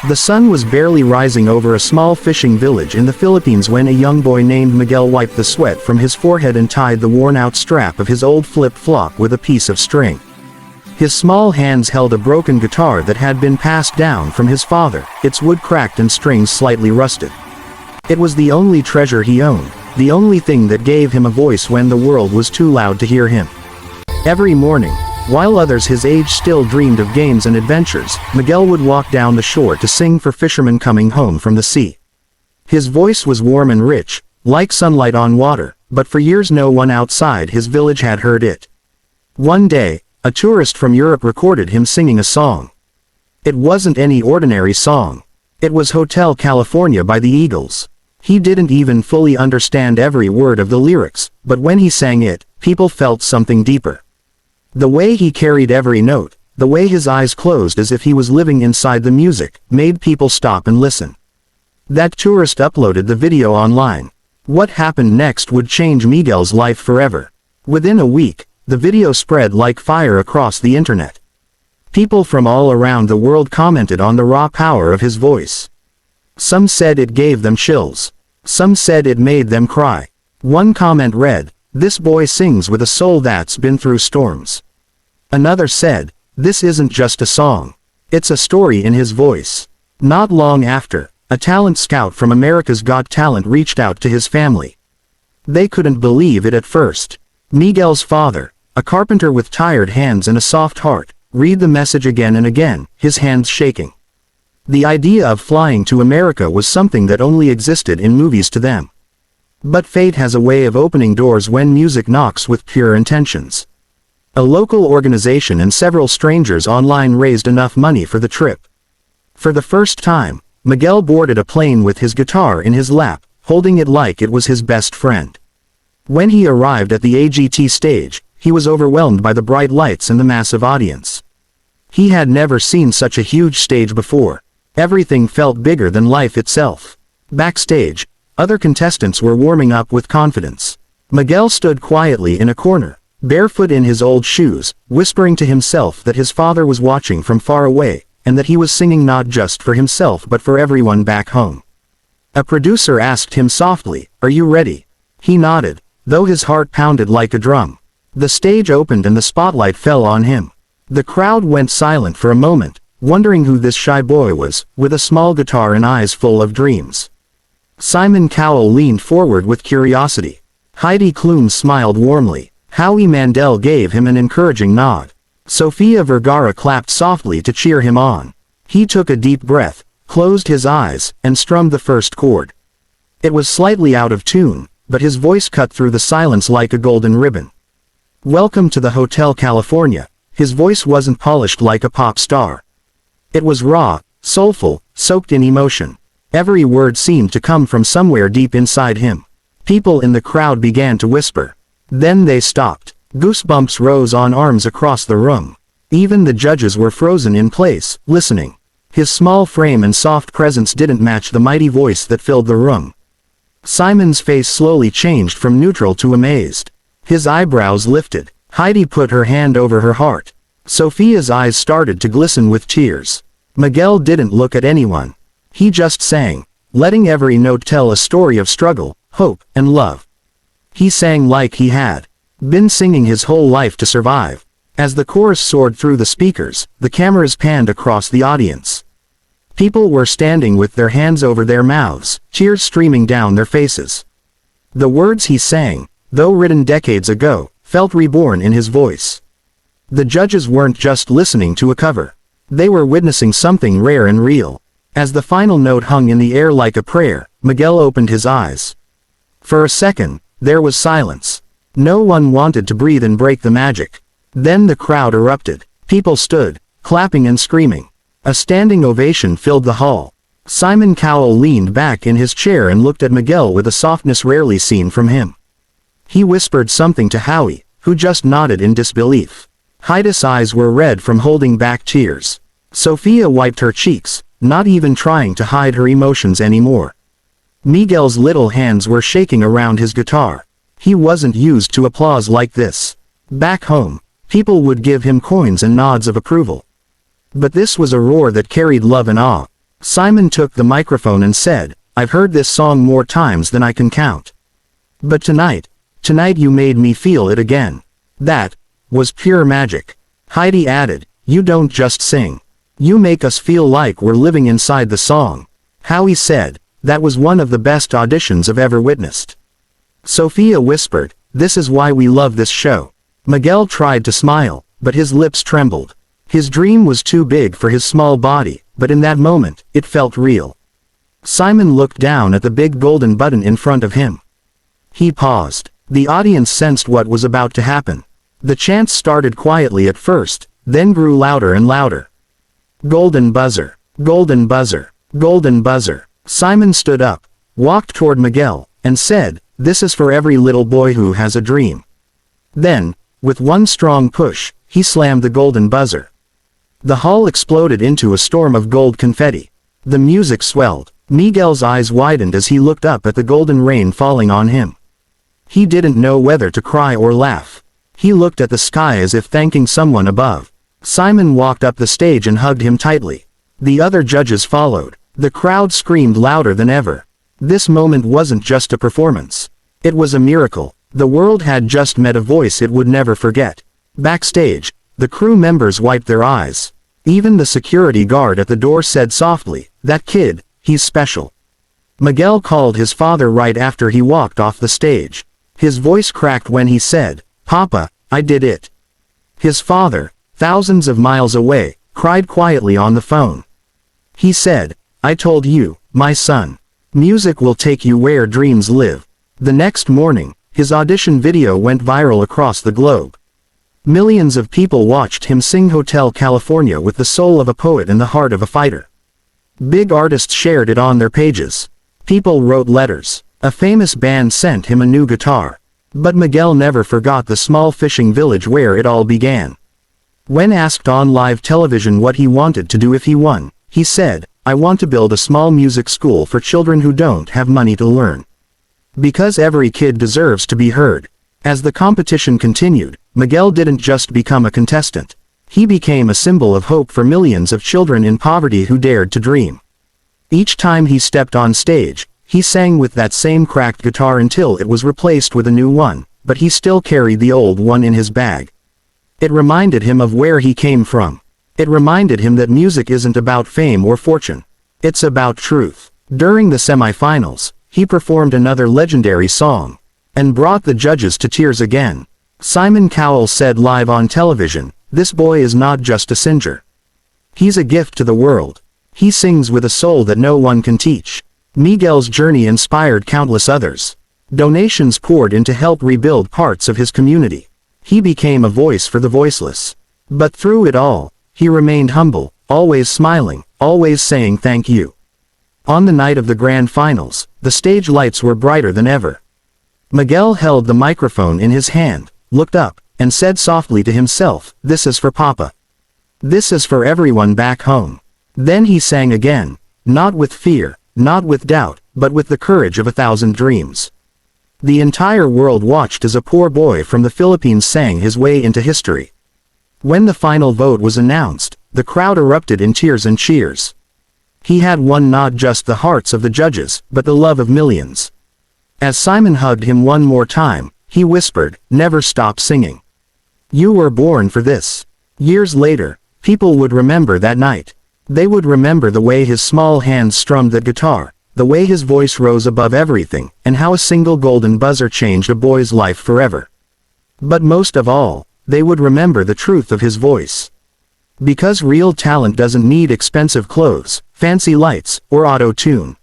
The sun was barely rising over a small fishing village in the Philippines when a young boy named Miguel wiped the sweat from his forehead and tied the worn-out strap of his old flip-flop with a piece of string. His small hands held a broken guitar that had been passed down from his father, its wood cracked and strings slightly rusted. It was the only treasure he owned, the only thing that gave him a voice when the world was too loud to hear him. Every morning, while others his age still dreamed of games and adventures, Miguel would walk down the shore to sing for fishermen coming home from the sea. His voice was warm and rich, like sunlight on water, but for years no one outside his village had heard it. One day, a tourist from Europe recorded him singing a song. It wasn't any ordinary song. It was Hotel California by the Eagles. He didn't even fully understand every word of the lyrics, but when he sang it, people felt something deeper. The way he carried every note, the way his eyes closed as if he was living inside the music, made people stop and listen. That tourist uploaded the video online. What happened next would change Miguel's life forever. Within a week, the video spread like fire across the internet. People from all around the world commented on the raw power of his voice. Some said it gave them chills. Some said it made them cry. One comment read, "This boy sings with a soul that's been through storms." Another said, "This isn't just a song. It's a story in his voice." Not long after, a talent scout from America's Got Talent reached out to his family. They couldn't believe it at first. Miguel's father, a carpenter with tired hands and a soft heart, read the message again and again, his hands shaking. The idea of flying to America was something that only existed in movies to them. But fate has a way of opening doors when music knocks with pure intentions. A local organization and several strangers online raised enough money for the trip. For the first time, Miguel boarded a plane with his guitar in his lap, holding it like it was his best friend. When he arrived at the AGT stage, he was overwhelmed by the bright lights and the massive audience. He had never seen such a huge stage before. Everything felt bigger than life itself. Backstage, other contestants were warming up with confidence. Miguel stood quietly in a corner, barefoot in his old shoes, whispering to himself that his father was watching from far away, and that he was singing not just for himself but for everyone back home. A producer asked him softly, "Are you ready?" He nodded, though his heart pounded like a drum. The stage opened and the spotlight fell on him. The crowd went silent for a moment, wondering who this shy boy was, with a small guitar and eyes full of dreams. Simon Cowell leaned forward with curiosity. Heidi Klum smiled warmly. Howie Mandel gave him an encouraging nod. Sofia Vergara clapped softly to cheer him on. He took a deep breath, closed his eyes, and strummed the first chord. It was slightly out of tune, but his voice cut through the silence like a golden ribbon. "Welcome to the Hotel California." His voice wasn't polished like a pop star. It was raw, soulful, soaked in emotion. Every word seemed to come from somewhere deep inside him. People in the crowd began to whisper. Then they stopped. Goosebumps rose on arms across the room. Even the judges were frozen in place, listening. His small frame and soft presence didn't match the mighty voice that filled the room. Simon's face slowly changed from neutral to amazed. His eyebrows lifted. Heidi put her hand over her heart. Sophia's eyes started to glisten with tears. Miguel didn't look at anyone. He just sang, letting every note tell a story of struggle, hope, and love. He sang like he had been singing his whole life to survive. As the chorus soared through the speakers, the cameras panned across the audience. People were standing with their hands over their mouths, tears streaming down their faces. The words he sang, though written decades ago, felt reborn in his voice. The judges weren't just listening to a cover. They were witnessing something rare and real. As the final note hung in the air like a prayer, Miguel opened his eyes. For a second, there was silence. No one wanted to breathe and break the magic. Then the crowd erupted. People stood, clapping and screaming. A standing ovation filled the hall. Simon Cowell leaned back in his chair and looked at Miguel with a softness rarely seen from him. He whispered something to Howie, who just nodded in disbelief. Heidi's eyes were red from holding back tears. Sophia wiped her cheeks, not even trying to hide her emotions anymore. Miguel's little hands were shaking around his guitar. He wasn't used to applause like this. Back home, people would give him coins and nods of approval. But this was a roar that carried love and awe. Simon took the microphone and said, "I've heard this song more times than I can count. But tonight you made me feel it again. That was pure magic." Heidi added, "You don't just sing. You make us feel like we're living inside the song." Howie said, "That was one of the best auditions I've ever witnessed." Sophia whispered, "This is why we love this show." Miguel tried to smile, but his lips trembled. His dream was too big for his small body, but in that moment, it felt real. Simon looked down at the big golden button in front of him. He paused. The audience sensed what was about to happen. The chant started quietly at first, then grew louder and louder. "Golden buzzer. Golden buzzer. Golden buzzer." Simon stood up, walked toward Miguel, and said, "This is for every little boy who has a dream." Then, with one strong push, he slammed the golden buzzer. The hall exploded into a storm of gold confetti. The music swelled. Miguel's eyes widened as he looked up at the golden rain falling on him. He didn't know whether to cry or laugh. He looked at the sky as if thanking someone above. Simon walked up the stage and hugged him tightly. The other judges followed. The crowd screamed louder than ever. This moment wasn't just a performance. It was a miracle. The world had just met a voice it would never forget. Backstage, the crew members wiped their eyes. Even the security guard at the door said softly, "That kid, he's special." Miguel called his father right after he walked off the stage. His voice cracked when he said, "Papa, I did it." His father, thousands of miles away, cried quietly on the phone. He said, "I told you, my son. Music will take you where dreams live." The next morning, his audition video went viral across the globe. Millions of people watched him sing Hotel California with the soul of a poet and the heart of a fighter. Big artists shared it on their pages. People wrote letters. A famous band sent him a new guitar. But Miguel never forgot the small fishing village where it all began. When asked on live television what he wanted to do if he won, he said, "I want to build a small music school for children who don't have money to learn. Because every kid deserves to be heard." As the competition continued, Miguel didn't just become a contestant. He became a symbol of hope for millions of children in poverty who dared to dream. Each time he stepped on stage, he sang with that same cracked guitar until it was replaced with a new one, but he still carried the old one in his bag. It reminded him of where he came from. It reminded him that music isn't about fame or fortune. It's about truth. During the semifinals, he performed another legendary song, and brought the judges to tears again. Simon Cowell said live on television, "This boy is not just a singer. He's a gift to the world. He sings with a soul that no one can teach." Miguel's journey inspired countless others. Donations poured in to help rebuild parts of his community. He became a voice for the voiceless. But through it all, he remained humble, always smiling, always saying thank you. On the night of the grand finals, the stage lights were brighter than ever. Miguel held the microphone in his hand, looked up, and said softly to himself, "This is for Papa. This is for everyone back home." Then he sang again, not with fear, not with doubt, but with the courage of 1,000 dreams. The entire world watched as a poor boy from the Philippines sang his way into history. When the final vote was announced, the crowd erupted in tears and cheers. He had won not just the hearts of the judges, but the love of millions. As Simon hugged him one more time, he whispered, "Never stop singing. You were born for this." Years later, people would remember that night. They would remember the way his small hands strummed the guitar, the way his voice rose above everything, and how a single golden buzzer changed a boy's life forever. But most of all, they would remember the truth of his voice. Because real talent doesn't need expensive clothes, fancy lights, or auto-tune.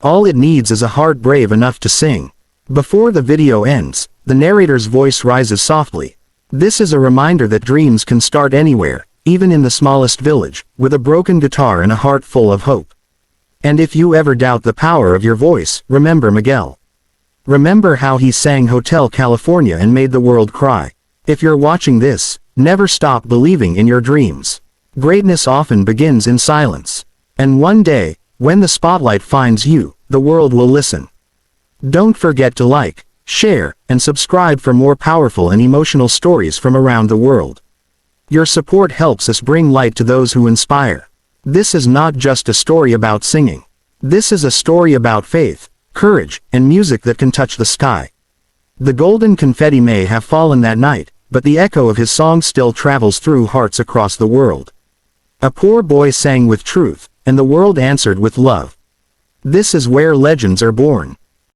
All it needs is a heart brave enough to sing. Before the video ends, the narrator's voice rises softly. This is a reminder that dreams can start anywhere, even in the smallest village, with a broken guitar and a heart full of hope. And if you ever doubt the power of your voice, remember Miguel. Remember how he sang Hotel California and made the world cry. If you're watching this, never stop believing in your dreams. Greatness often begins in silence. And one day, when the spotlight finds you, the world will listen. Don't forget to like, share, and subscribe for more powerful and emotional stories from around the world. Your support helps us bring light to those who inspire. This is not just a story about singing. This is a story about faith, courage, and music that can touch the sky. The golden confetti may have fallen that night, but the echo of his song still travels through hearts across the world. A poor boy sang with truth, and the world answered with love. This is where legends are born.